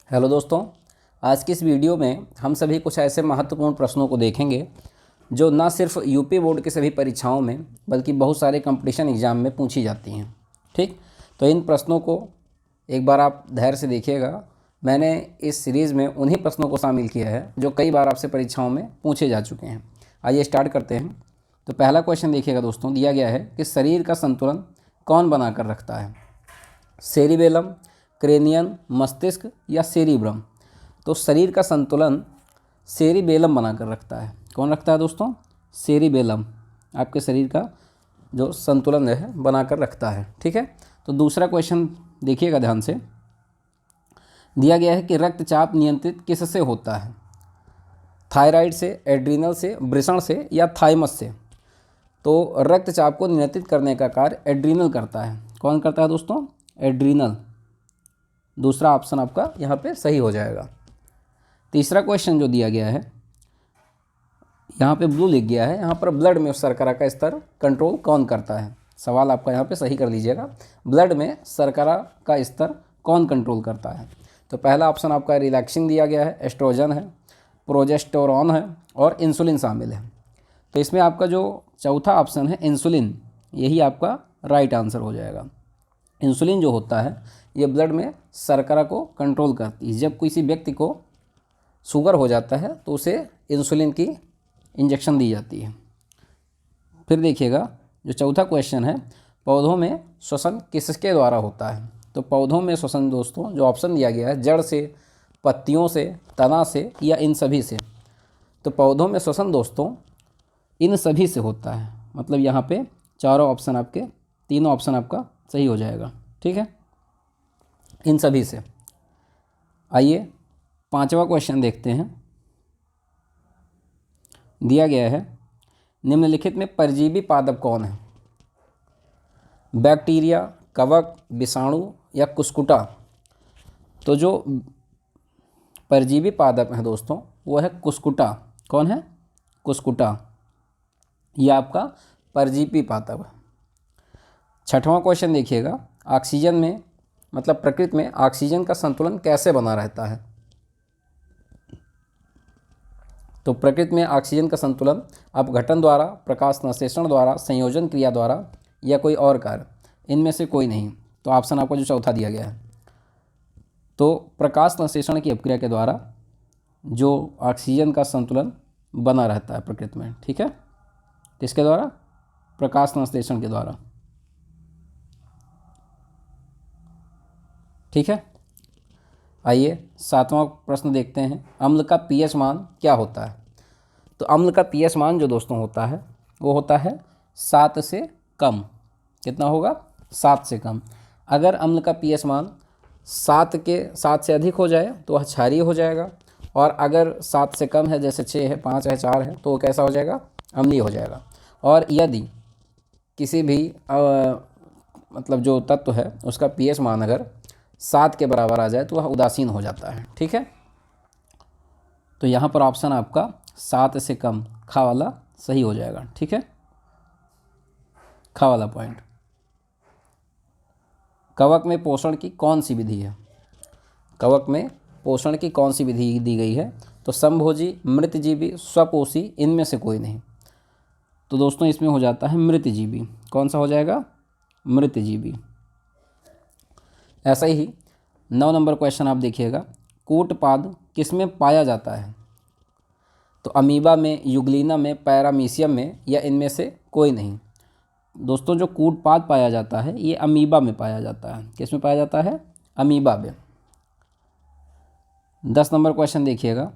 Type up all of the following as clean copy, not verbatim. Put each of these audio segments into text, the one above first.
Hello दोस्तों, आज की इस वीडियो में हम सभी कुछ ऐसे महत्वपूर्ण प्रश्नों को देखेंगे जो न सिर्फ यूपी बोर्ड की सभी परीक्षाओं में बल्कि बहुत सारे कंपटीशन एग्ज़ाम में पूछी जाती हैं। ठीक, तो इन प्रश्नों को एक बार आप धैर्य से देखिएगा। मैंने इस सीरीज़ में उन्हीं प्रश्नों को शामिल किया है जो कई बार आपसे परीक्षाओं में पूछे जा चुके हैं। आइए स्टार्ट करते हैं। तो पहला क्वेश्चन देखिएगा दोस्तों, दिया गया है कि शरीर का संतुलन कौन बना कर रखता है? सेरिबेलम, क्रेनियन, मस्तिष्क या सेरिब्रम? तो शरीर का संतुलन सेरिबेलम बनाकर रखता है। कौन रखता है दोस्तों? सेरिबेलम आपके शरीर का जो संतुलन है बनाकर रखता है। ठीक है, तो दूसरा क्वेश्चन देखिएगा ध्यान से। दिया गया है कि रक्तचाप नियंत्रित किससे होता है? थायराइड से, एड्रीनल से, वृषण से या थाइमस से? तो रक्तचाप को नियंत्रित करने का कार्य एड्रीनल करता है। कौन करता है दोस्तों? एड्रीनल। दूसरा ऑप्शन आपका यहाँ पे सही हो जाएगा। तीसरा क्वेश्चन जो दिया गया है, यहाँ पे ब्लू लिख गया है, यहाँ पर ब्लड में शर्करा का स्तर कंट्रोल कौन करता है? सवाल आपका यहाँ पे सही कर लीजिएगा। ब्लड में शर्करा का स्तर कौन कंट्रोल करता है? तो पहला ऑप्शन आपका रिलैक्सिंग दिया गया है, एस्ट्रोजन है, प्रोजेस्टेरोन है और इंसुलिन शामिल है। तो इसमें आपका जो चौथा ऑप्शन है इंसुलिन, यही आपका राइट आंसर हो जाएगा। इंसुलिन जो होता है ये ब्लड में शर्करा को कंट्रोल करती है। जब किसी व्यक्ति को शुगर हो जाता है तो उसे इंसुलिन की इंजेक्शन दी जाती है। फिर देखिएगा जो चौथा क्वेश्चन है, पौधों में श्वसन किसके द्वारा होता है? तो पौधों में श्वसन दोस्तों जो ऑप्शन दिया गया है, जड़ से, पत्तियों से, तना से या इन सभी से? तो पौधों में श्वसन दोस्तों इन सभी से होता है। मतलब यहाँ पे चारों ऑप्शन आपके, तीनों ऑप्शन आपका सही हो जाएगा। ठीक है, इन सभी से। आइए पांचवा क्वेश्चन देखते हैं। दिया गया है निम्नलिखित में परजीवी पादप कौन है? बैक्टीरिया, कवक, विषाणु या कुस्कुटा? तो जो परजीवी पादप है दोस्तों वो है कुस्कुटा। कौन है? कुस्कुटा। यह आपका परजीवी पादप है। छठवां क्वेश्चन देखिएगा, ऑक्सीजन में मतलब प्रकृति में ऑक्सीजन का संतुलन कैसे बना रहता है? तो प्रकृति में ऑक्सीजन का संतुलन अपघटन द्वारा, प्रकाश संश्लेषण द्वारा, संयोजन क्रिया द्वारा या कोई और कार्य, इनमें से कोई नहीं। तो ऑप्शन आपको जो चौथा दिया गया है, तो प्रकाश संश्लेषण की अपक्रिया के द्वारा जो ऑक्सीजन का संतुलन बना रहता है प्रकृति में। ठीक है, किसके द्वारा? प्रकाश संश्लेषण के द्वारा। ठीक है, आइए सातवां प्रश्न देखते हैं। अम्ल का पीएच मान क्या होता है? तो अम्ल का पीएच मान जो दोस्तों होता है वो होता है 7 से कम। कितना होगा? 7 से कम। अगर अम्ल का पीएच मान 7 से अधिक हो जाए तो वह क्षारीय हो जाएगा, और अगर 7 से कम है, जैसे 6 है, 5 है, 4 है, तो वो कैसा हो जाएगा? अम्लीय हो जाएगा। और यदि किसी भी मतलब जो तत्व है उसका पीएच मान अगर 7 के बराबर आ जाए तो वह उदासीन हो जाता है। ठीक है, तो यहाँ पर ऑप्शन आपका 7 से कम, खा वाला सही हो जाएगा। ठीक है, खा वाला पॉइंट। कवक में पोषण की कौन सी विधि है? कवक में पोषण की कौन सी विधि दी गई है? तो समभोजी, मृतजीवी, स्वपोषी, इनमें से कोई नहीं। तो दोस्तों इसमें हो जाता है मृतजीवी। कौन सा हो जाएगा? मृतजीवी। ऐसा ही 9 नंबर क्वेश्चन आप देखिएगा, कूटपाद किसमें पाया जाता है? तो अमीबा में, युगलिना में, पैरामीशियम में या इनमें से कोई नहीं? दोस्तों जो कूटपाद पाया जाता है ये अमीबा में पाया जाता है। किस में पाया जाता है? अमीबा में। 10 नंबर क्वेश्चन देखिएगा,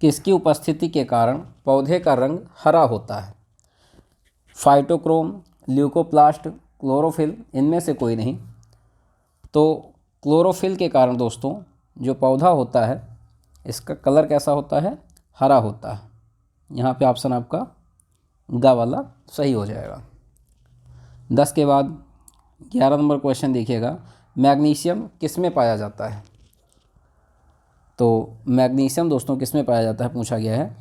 किसकी उपस्थिति के कारण पौधे का रंग हरा होता है? फाइटोक्रोम, ल्यूकोप्लास्ट, क्लोरोफिल, इनमें से कोई नहीं। तो क्लोरोफिल के कारण दोस्तों जो पौधा होता है इसका कलर कैसा होता है? हरा होता है। यहाँ पे ऑप्शन आपका गा वाला सही हो जाएगा। 10 के बाद 11 नंबर क्वेश्चन देखिएगा, मैग्नीशियम किस में पाया जाता है? तो मैग्नीशियम दोस्तों किस में पाया जाता है पूछा गया है।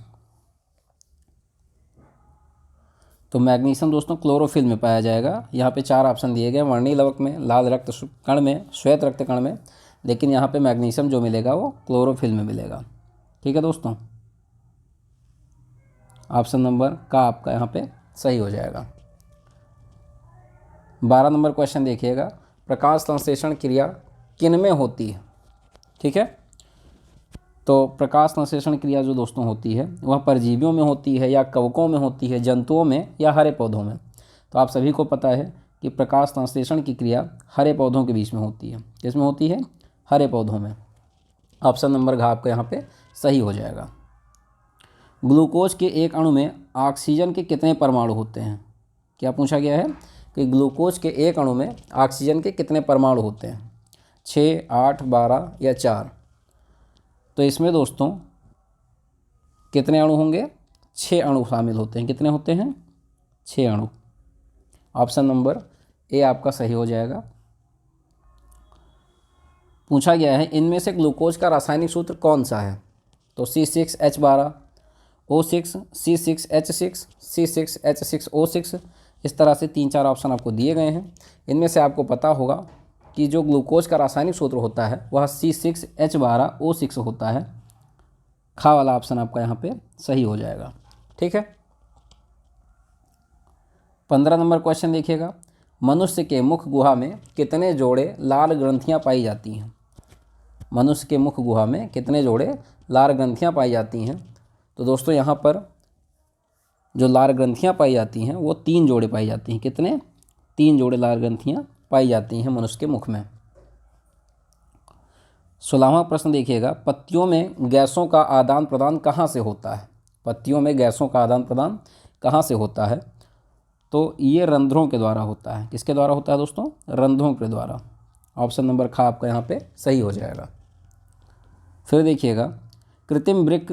तो मैग्नीशियम दोस्तों क्लोरोफिल में पाया जाएगा। यहाँ पे 4 ऑप्शन दिए गए, वर्णीय लवक में, लाल रक्त कण में, श्वेत रक्त कण में, लेकिन यहाँ पे मैग्नीशियम जो मिलेगा वो क्लोरोफिल में मिलेगा। ठीक है दोस्तों, ऑप्शन नंबर का आपका यहाँ पे सही हो जाएगा। 12 नंबर क्वेश्चन देखिएगा, प्रकाश संश्लेषण क्रिया किन में होती है? ठीक है, तो प्रकाश संश्लेषण क्रिया जो दोस्तों होती है वह परजीवियों में होती है या कवकों में होती है, जंतुओं में या हरे पौधों में? तो आप सभी को पता है कि प्रकाश संश्लेषण की क्रिया हरे पौधों के बीच में होती है। किसमें होती है? हरे पौधों में। ऑप्शन नंबर घ आपका यहाँ पे सही हो जाएगा। ग्लूकोज के एक अणु में ऑक्सीजन के कितने परमाणु होते हैं? क्या पूछा गया है कि ग्लूकोज के एक अणु में ऑक्सीजन के कितने परमाणु होते हैं? 6, 8, 12 या 4? तो इसमें दोस्तों कितने अणु होंगे? 6 अणु शामिल होते हैं। कितने होते हैं? 6 अणु। ऑप्शन नंबर ए आपका सही हो जाएगा। पूछा गया है इनमें से ग्लूकोज का रासायनिक सूत्र कौन सा है? तो C6H12, O6, C6H6, C6H6O6, इस तरह से 3-4 ऑप्शन आपको दिए गए हैं। इनमें से आपको पता होगा कि जो ग्लूकोज का रासायनिक सूत्र होता है वह C6H12O6 होता है। खा वाला ऑप्शन आपका यहाँ पे सही हो जाएगा। ठीक है, 15 नंबर क्वेश्चन देखिएगा, मनुष्य के मुख गुहा में कितने जोड़े लाल ग्रंथियाँ पाई जाती हैं? मनुष्य के मुख गुहा में कितने जोड़े लाल ग्रंथियाँ पाई जाती हैं? तो दोस्तों यहाँ पर जो लाल ग्रंथियाँ पाई जाती हैं वो 3 जोड़े पाई जाती हैं। कितने? 3 जोड़े लाल ग्रंथियाँ पाई जाती हैं मनुष्य के मुख में। 16वां प्रश्न देखिएगा, पत्तियों में गैसों का आदान प्रदान कहाँ से होता है? पत्तियों में गैसों का आदान प्रदान कहाँ से होता है? तो ये रंध्रों के द्वारा होता है। किसके द्वारा होता है दोस्तों? रंध्रों के द्वारा। ऑप्शन नंबर ख आपका यहाँ पे सही हो जाएगा। फिर देखिएगा, कृत्रिम वृक्क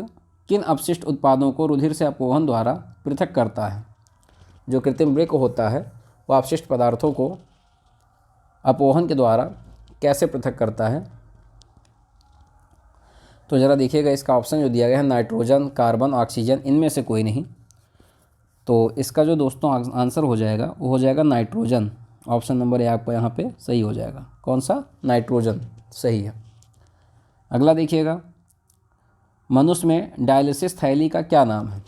किन अपशिष्ट उत्पादों को रुधिर से अपोहन द्वारा पृथक करता है? जो कृत्रिम वृक्क होता है वह अपशिष्ट पदार्थों को अपोहन के द्वारा कैसे पृथक करता है? तो ज़रा देखिएगा, इसका ऑप्शन जो दिया गया है नाइट्रोजन, कार्बन, ऑक्सीजन, इनमें से कोई नहीं। तो इसका जो दोस्तों आंसर हो जाएगा वो हो जाएगा नाइट्रोजन। ऑप्शन नंबर ए आपका यहाँ पे सही हो जाएगा। कौन सा? नाइट्रोजन सही है। अगला देखिएगा, मनुष्य में डायलिसिस थैली का क्या नाम है?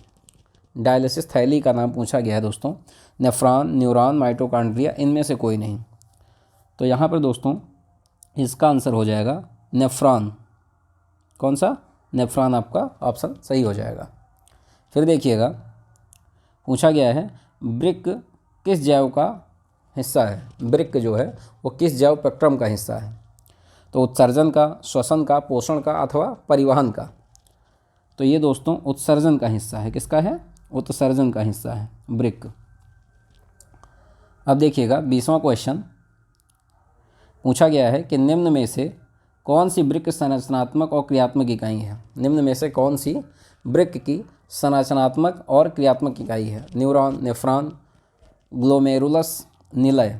डायलिसिस थैली का नाम पूछा गया है दोस्तों। नेफ्रॉन, न्यूरॉन, माइटोकॉन्ड्रिया, इनमें से कोई नहीं। तो यहाँ पर दोस्तों इसका आंसर हो जाएगा नेफ्रॉन। कौन सा? नेफ्रॉन आपका ऑप्शन सही हो जाएगा। फिर देखिएगा, पूछा गया है वृक्क किस जैव का हिस्सा है? वृक्क जो है वो किस जैव स्पेक्ट्रम का हिस्सा है? तो उत्सर्जन का, श्वसन का, पोषण का अथवा परिवहन का? तो ये दोस्तों उत्सर्जन का हिस्सा है। किसका है? उत्सर्जन का हिस्सा है वृक्क। अब देखिएगा 20वां क्वेश्चन, पूछा गया है कि निम्न में से कौन सी वृक्क संरचनात्मक और क्रियात्मक इकाई है? निम्न में से कौन सी वृक्क की संरचनात्मक और क्रियात्मक इकाई है? न्यूरॉन, नेफ्रॉन, ग्लोमेरुलस, निलय,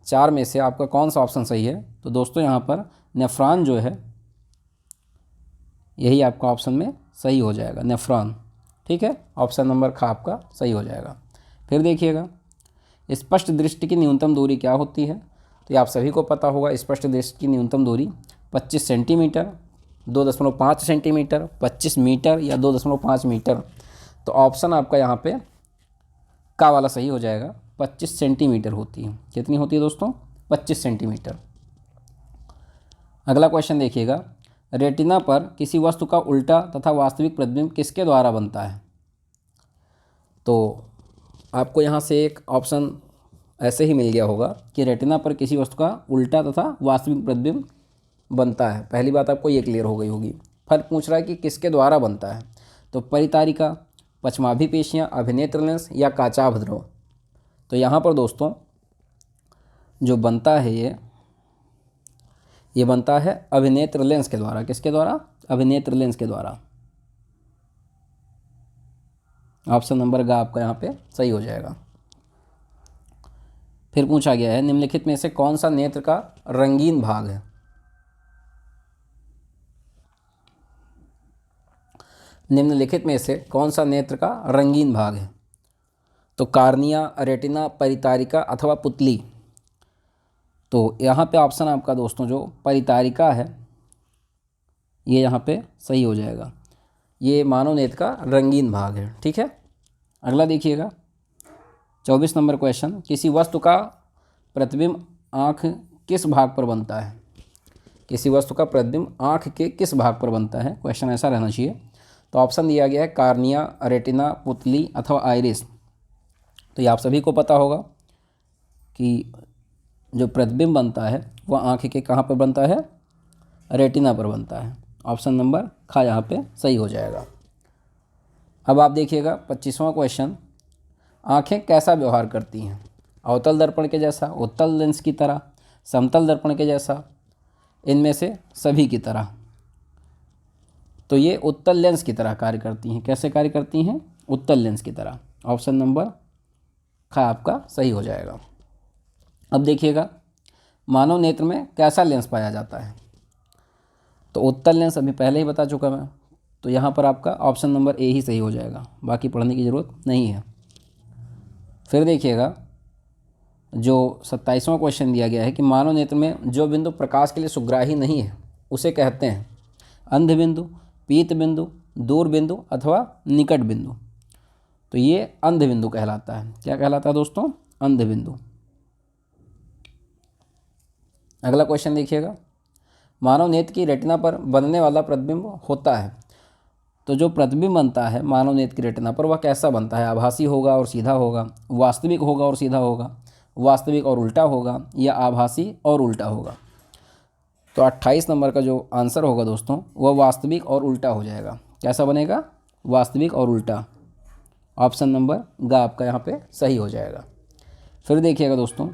4 में से आपका कौन सा ऑप्शन सही है? तो दोस्तों यहाँ पर नेफ्रॉन जो है यही आपका ऑप्शन में सही हो जाएगा, नेफ्रॉन। ठीक है, ऑप्शन नंबर ख आपका सही हो जाएगा। फिर देखिएगा, स्पष्ट दृष्टि की न्यूनतम दूरी क्या होती है? तो ये आप सभी को पता होगा, स्पष्ट दृष्टि की न्यूनतम दूरी 25 सेंटीमीटर, 2.5 सेंटीमीटर, 25 मीटर या 2.5 मीटर। तो ऑप्शन आपका यहाँ पे का वाला सही हो जाएगा, 25 सेंटीमीटर होती है। कितनी होती है दोस्तों? 25 सेंटीमीटर। अगला क्वेश्चन देखिएगा, रेटिना पर किसी वस्तु का उल्टा तथा वास्तविक प्रतिबिंब किसके द्वारा बनता है? तो आपको यहाँ से एक ऑप्शन ऐसे ही मिल गया होगा कि रेटिना पर किसी वस्तु का उल्टा तथा वास्तविक प्रतिबिंब बनता है। पहली बात आपको ये क्लियर हो गई होगी। फर्क पूछ रहा है कि किसके द्वारा बनता है? तो परितारिका, पश्चमाभिपेशियाँ, अभिनेत्र लेंस या काचाभ ध्रुव? तो यहाँ पर दोस्तों जो बनता है ये बनता है अभिनेत्र लेंस के द्वारा। किसके द्वारा? अभिनेत्र लेंस के द्वारा। ऑप्शन नंबर ग आपका यहाँ पे सही हो जाएगा। फिर पूछा गया है निम्नलिखित में से कौन सा नेत्र का रंगीन भाग है? निम्नलिखित में से कौन सा नेत्र का रंगीन भाग है? तो कार्निया, रेटिना, परितारिका अथवा पुतली? तो यहाँ पे ऑप्शन आपका दोस्तों जो परितारिका है ये यहाँ पे सही हो जाएगा। ये मानव नेत्र का रंगीन भाग है। ठीक है, अगला देखिएगा 24 नंबर क्वेश्चन, किसी वस्तु का प्रतिबिंब आँख किस भाग पर बनता है? किसी वस्तु का प्रतिबिंब आँख के किस भाग पर बनता है? क्वेश्चन ऐसा रहना चाहिए। तो ऑप्शन दिया गया है कार्निया, रेटिना, पुतली अथवा आइरिस। तो ये आप सभी को पता होगा कि जो प्रतिबिंब बनता है वह आँख के कहाँ पर बनता है? रेटिना पर बनता है। ऑप्शन नंबर ख यहाँ पे सही हो जाएगा। अब आप देखिएगा 25वां क्वेश्चन, आँखें कैसा व्यवहार करती हैं? अवतल दर्पण के जैसा, उत्तल लेंस की तरह, समतल दर्पण के जैसा, इनमें से सभी की तरह। तो ये उत्तल लेंस की तरह कार्य करती हैं। कैसे कार्य करती हैं? उत्तल लेंस की तरह। ऑप्शन नंबर ख आपका सही हो जाएगा। अब देखिएगा मानव नेत्र में कैसा लेंस पाया जाता है? तो उत्तल लेंस अभी पहले ही बता चुका मैं, तो यहाँ पर आपका ऑप्शन नंबर ए ही सही हो जाएगा, बाकी पढ़ने की ज़रूरत नहीं है। फिर देखिएगा जो 27वां क्वेश्चन दिया गया है कि मानव नेत्र में जो बिंदु प्रकाश के लिए सुग्राही नहीं है उसे कहते हैं अंध बिंदु, पीत बिंदु, दूर बिंदु अथवा निकट बिंदु। तो ये अंध बिंदु कहलाता है। क्या कहलाता है दोस्तों? अंध बिंदु। अगला क्वेश्चन देखिएगा, मानव नेत्र की रेटिना पर बनने वाला प्रतिबिंब होता है। तो जो प्रतिबिंब बनता है मानव नेत्र की रेटिना पर वह कैसा बनता है? आभासी होगा और सीधा होगा, वास्तविक होगा और सीधा होगा, वास्तविक और उल्टा होगा, या आभासी और उल्टा होगा? तो 28 नंबर का जो आंसर होगा दोस्तों वह वास्तविक और उल्टा हो जाएगा। कैसा बनेगा? वास्तविक और उल्टा। ऑप्शन नंबर ग आपका यहाँ पे सही हो जाएगा। फिर देखिएगा दोस्तों,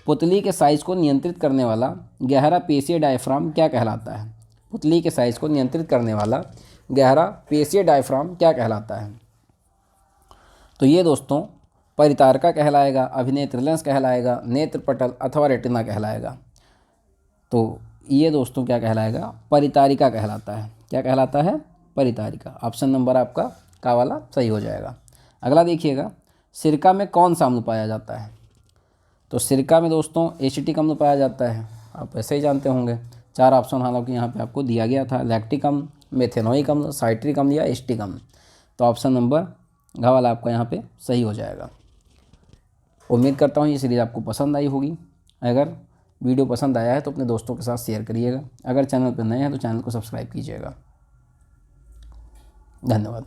पुतली के साइज़ को नियंत्रित करने वाला गहरा पेशीय डायफ्राम क्या कहलाता है? पुतली के साइज़ को नियंत्रित करने वाला गहरा पेशीय डायफ्राम क्या कहलाता है? तो ये दोस्तों परितारिका कहलाएगा, अभिनेत्र लेंस कहलाएगा, नेत्र पटल अथवा रेटिना कहलाएगा। तो ये दोस्तों क्या कहलाएगा? परितारिका कहलाता है। क्या कहलाता है? परितारिका। ऑप्शन नंबर आपका का वाला सही हो जाएगा। अगला देखिएगा, सिरका में कौन सा अम्ल पाया जाता है? तो सिरका में दोस्तों एसिटिक अम्ल पाया जाता है, आप ऐसे ही जानते होंगे। 4 ऑप्शन हालांकि यहाँ पे आपको दिया गया था, लैक्टिक अम्ल, मेथेनोइक अम्ल, साइट्रिक अम्ल या एसिटिक अम्ल। तो ऑप्शन नंबर घ वाला आपका यहाँ पे सही हो जाएगा। उम्मीद करता हूँ ये सीरीज़ आपको पसंद आई होगी। अगर वीडियो पसंद आया है तो अपने दोस्तों के साथ शेयर करिएगा। अगर चैनल पर नए हैं तो चैनल को सब्सक्राइब कीजिएगा। धन्यवाद।